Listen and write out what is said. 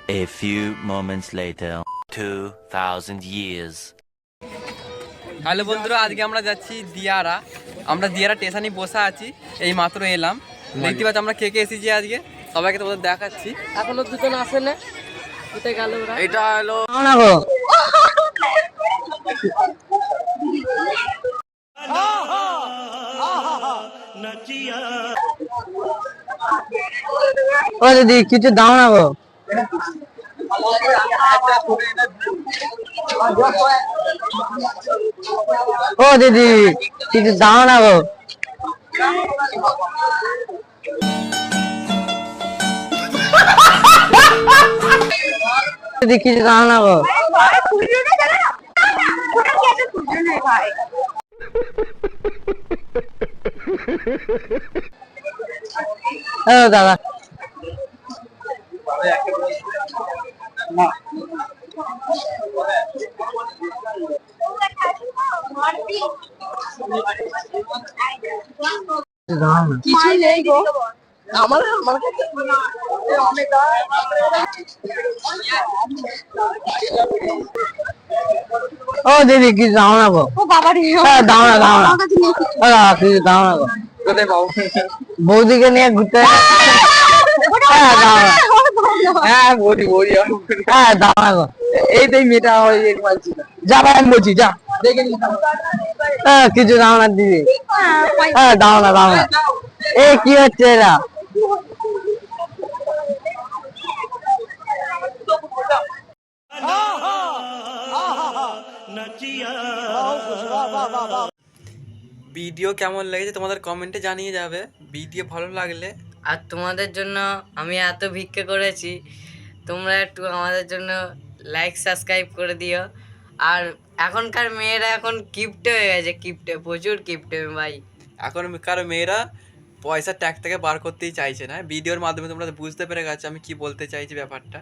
A few moments later, 2000 years. Hello বন্ধুরা, আজকে আমরা যাচ্ছি দিয়ারা। আমরা দিয়ারা স্টেশনে বসে আছি, এই মাত্র এলাম। দেখতে পাচ্ছি আমরা কে কে এসেছি আজকে, সবাইকে তোমাদের দেখাচ্ছি। এখনো দুজন আসে না, কোথায় গেল ওরা? এটা হলো ও দিদি কিছু দাও না গো। ও দিদি কিছু দাও না গো। দিদি কিছু দাও না গো। দাদা কিছু নেই গো আমার ও দিদি কিছু দাও না গো। ও বাবারে দাও না দাও না কিছু দাও না গো। বৌদিকে নিয়ে ঘুরতে দাও না। হ্যাঁ বলি দাও না গো। এই তো মেয়েটা যা ভাই আমি বলছি যা। দেখে নি কিছু দাও না দিদি। দাও না দাও না। এই কি হচ্ছে এরা? ভিডিও কেমন লেগেছে তোমাদের কমেন্টে জানিয়ে যাবে। ভিডিও ভালো লাগলে আর তোমাদের জন্য আমি এত ভিক্ষা করেছি, তোমরা একটু আমাদের জন্য লাইক সাবস্ক্রাইব করে দিও। আর এখনকার মেয়েরা এখন কিপটে হয়ে গেছে, কিপটে, প্রচুর কিপটে ভাই। এখন কারো মেয়েরা পয়সা ট্যাগ থেকে বার করতেই চাইছে না। ভিডিওর মাধ্যমে তোমরা বুঝতে পেরে গেছো আমি কি বলতে চাইছি ব্যাপারটা।